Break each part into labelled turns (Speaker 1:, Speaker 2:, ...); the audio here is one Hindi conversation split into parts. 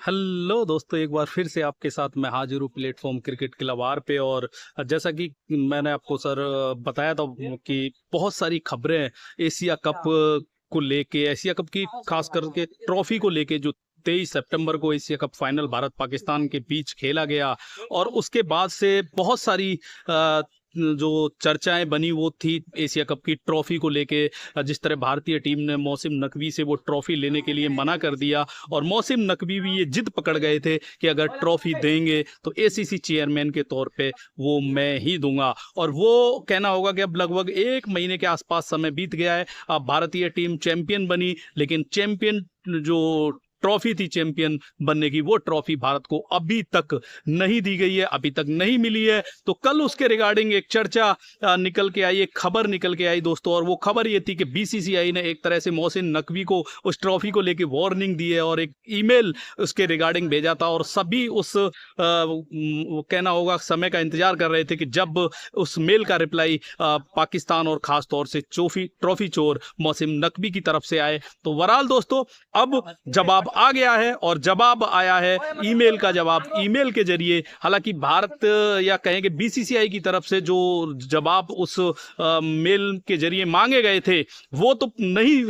Speaker 1: हेलो दोस्तों, एक बार फिर से आपके साथ मैं हाजिर हूँ प्लेटफॉर्म क्रिकेट खिलावार पे। और जैसा कि मैंने आपको सर बताया था कि बहुत सारी खबरें एशिया कप को लेके, एशिया कप की खास करके ट्रॉफी को लेके, जो 23 सितंबर को Asia cup final Bharat Pakistan के बीच खेला गया। और उसके बाद से बहुत सारी जो चर्चाएं बनी वो थी एशिया कप की ट्रॉफी को लेके। जिस तरह भारतीय टीम ने मौसिम नकवी से वो ट्रॉफी लेने के लिए मना कर दिया, और मौसिम नकवी भी ये जिद पकड़ गए थे कि अगर ट्रॉफी देंगे तो एसीसी चेयरमैन के तौर पे वो मैं ही दूंगा। और वो कहना होगा कि अब लगभग 1 महीने के आसपास समय बीत गया है। अब भारतीय टीम चैंपियन बनी, लेकिन चैंपियन जो ट्रॉफी थी चैंपियन बनने की, वो ट्रॉफी भारत को अभी तक नहीं दी गई है, अभी तक नहीं मिली है। तो कल उसके रिगार्डिंग एक चर्चा निकल के आई, एक खबर निकल के आई दोस्तों। और वो खबर ये थी कि बीसीसीआई ने एक तरह से मोहसिन नकवी को उस ट्रॉफी को लेके वार्निंग दी है और एक ईमेल उसके रिगार्डिंग भेजा था। और सभी उस कहना होगा समय का इंतजार कर रहे थे कि जब उस मेल का रिप्लाई पाकिस्तान और खास तौर से ट्रॉफी चोर मोहसिन नकवी की तरफ से आए। तो बहरहाल दोस्तों, अब जवाब आ गया है, और जवाब आया है ईमेल का जवाब, ईमेल के जरिए। हालांकि भारत या कहेंगे बीसीसीआई की तरफ से जो जवाब उस मेल के जरिए मांगे गए थे वो तो नहीं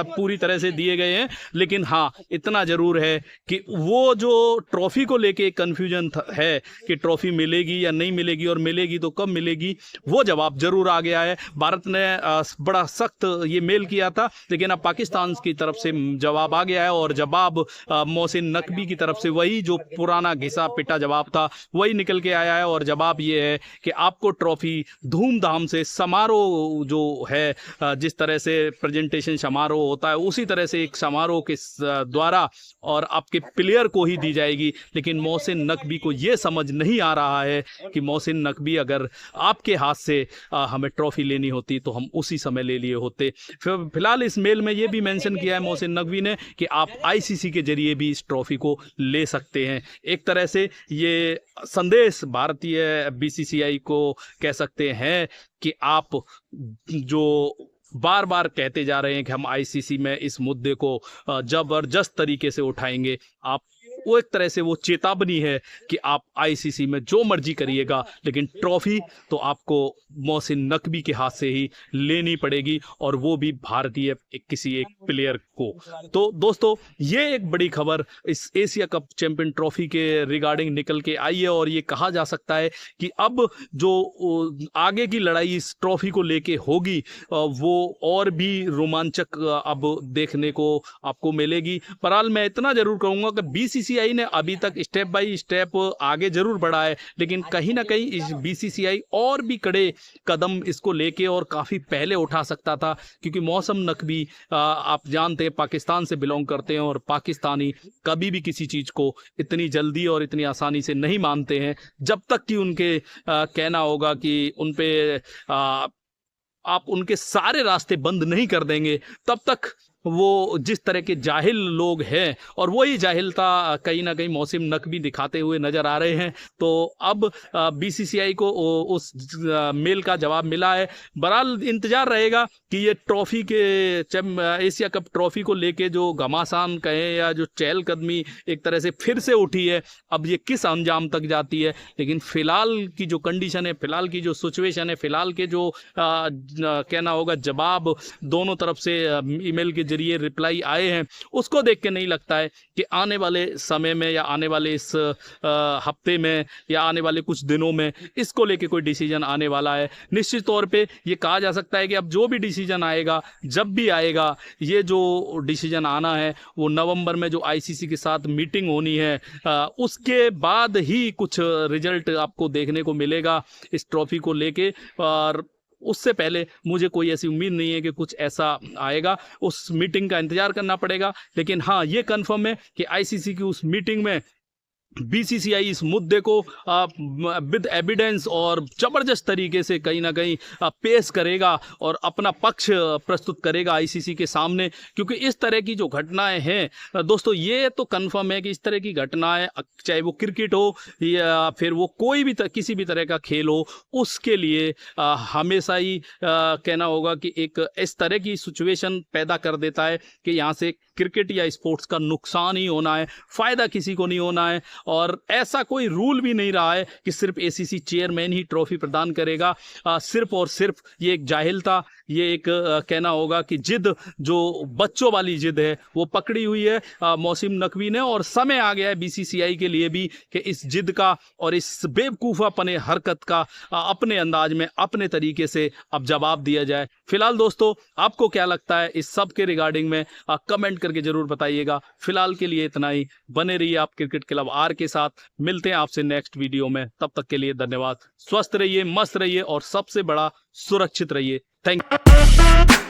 Speaker 1: पूरी तरह से दिए गए हैं, लेकिन हाँ इतना जरूर है कि वो जो ट्रॉफी को लेके कंफ्यूजन है कि ट्रॉफी मिलेगी या नहीं मिलेगी, और मिलेगी तो कब मिलेगी, वो जवाब जरूर आ गया है। भारत ने बड़ा सख्त ये मेल किया था, लेकिन अब पाकिस्तान की तरफ से जवाब आ गया है। और जवाब मोहसिन नकवी की तरफ से वही जो पुराना घिसा पिटा जवाब था वही निकल के आया है। और जवाब ये है कि आपको ट्रॉफी धूमधाम से, समारोह जो है, जिस तरह से प्रेजेंटेशन समारोह होता है उसी तरह से एक समारोह के द्वारा और आपके प्लेयर को ही दी जाएगी। लेकिन मोहसिन नकवी को यह समझ नहीं आ रहा है कि मोहसिन नकवी अगर आपके हाथ से हमें ट्रॉफी लेनी होती तो हम उसी समय ले लिए होते। फिलहाल इस मेल में यह भी मेंशन किया है मोहसिन नकवी ने कि आप आईसीसी के जरिए भी इस ट्रॉफी को ले सकते हैं। एक तरह से ये संदेश भारतीय बीसीसीआई को कह सकते हैं कि आप जो बार बार कहते जा रहे हैं कि हम आईसीसी में इस मुद्दे को जबरदस्त तरीके से उठाएंगे, आप वो एक तरह से वो चेतावनी है कि आप आईसीसी में जो मर्जी करिएगा, लेकिन ट्रॉफी तो आपको मोहसिन नकवी के हाथ से ही लेनी पड़ेगी, और वो भी भारतीय किसी एक प्लेयर को। तो दोस्तों, ये एक बड़ी खबर इस एशिया कप चैंपियन ट्रॉफी के रिगार्डिंग निकल के आई है। और ये कहा जा सकता है कि अब जो आगे की लड़ाई इस ट्रॉफी को लेके होगी वो और भी रोमांचक अब देखने को आपको मिलेगी। बहरहाल मैं इतना जरूर कहूंगा कि बीसीसीआई ने अभी तक स्टेप बाय स्टेप आगे जरूर बढ़ा है, लेकिन कहीं ना कहीं इस बीसीसीआई और भी कड़े कदम इसको लेके और काफी पहले उठा सकता था। क्योंकि मौसम नकवी आप जानते हैं पाकिस्तान से बिलोंग करते हैं, और पाकिस्तानी कभी भी किसी चीज को इतनी जल्दी और इतनी आसानी से नहीं मानते हैं, जब तक कि उनके कहना होगा कि उन पे आप उनके सारे रास्ते बंद नहीं कर देंगे, तब तक वो जिस तरह के जाहिल लोग हैं, और वही जाहिलता कहीं ना कहीं मोहसिन नकवी दिखाते हुए नजर आ रहे हैं। तो अब बीसीसीआई को उस मेल का जवाब मिला है। बहरहाल इंतजार रहेगा कि ये ट्रॉफी के एशिया कप ट्रॉफी को लेके जो घमासान कहें या जो चहलकदमी एक तरह से फिर से उठी है, अब ये किस अंजाम तक जाती है। लेकिन फिलहाल की जो कंडीशन है, फिलहाल की जो सिचुएशन है, फिलहाल के जो कहना होगा जवाब दोनों तरफ से ईमेल के जरिए रिप्लाई आए हैं, उसको देख के नहीं लगता है कि आने वाले समय में या आने वाले इस हफ्ते में या आने वाले कुछ दिनों में इसको लेके कोई डिसीजन आने वाला है। निश्चित तौर पे ये कहा जा सकता है कि अब जो भी डिसीजन आएगा, जब भी आएगा, ये जो डिसीजन आना है वो नवंबर में जो आईसीसी के साथ मीटिंग होनी है उसके बाद ही कुछ रिजल्ट आपको देखने को मिलेगा इस ट्रॉफी को लेके। और उससे पहले मुझे कोई ऐसी उम्मीद नहीं है कि कुछ ऐसा आएगा। उस मीटिंग का इंतजार करना पड़ेगा। लेकिन हाँ, ये कंफर्म है कि आईसीसी की उस मीटिंग में बीसीसीआई इस मुद्दे को विद एविडेंस और जबरदस्त तरीके से कहीं ना कहीं पेश करेगा और अपना पक्ष प्रस्तुत करेगा आईसीसी के सामने। क्योंकि इस तरह की जो घटनाएं हैं दोस्तों, ये तो कंफर्म है कि इस तरह की घटनाएं, चाहे वो क्रिकेट हो या फिर वो कोई भी किसी भी तरह का खेल हो, उसके लिए हमेशा ही कहना होगा कि एक इस तरह की सिचुएशन पैदा कर देता है कि यहाँ से क्रिकेट या स्पोर्ट्स का नुकसान ही होना है, फायदा किसी को नहीं होना है। और ऐसा कोई रूल भी नहीं रहा है कि सिर्फ एसीसी चेयरमैन ही ट्रॉफी प्रदान करेगा। सिर्फ और सिर्फ ये एक जाहिलता, ये एक कहना होगा कि जिद, जो बच्चों वाली जिद है वो पकड़ी हुई है मौसिम नकवी ने। और समय आ गया है बीसीसीआई के लिए भी कि इस जिद का और इस बेवकूफ़ापने हरकत का अपने अंदाज में, अपने तरीके से अब जवाब दिया जाए। फिलहाल दोस्तों, आपको क्या लगता है इस सब के रिगार्डिंग में कमेंट करके जरूर बताइएगा। फिलहाल के लिए इतना ही। बने रहिए आप क्रिकेट क्लब आर के साथ। मिलते हैं आपसे नेक्स्ट वीडियो में, तब तक के लिए धन्यवाद। स्वस्थ रहिए, मस्त रहिए और सबसे बड़ा सुरक्षित रहिए। Thank you.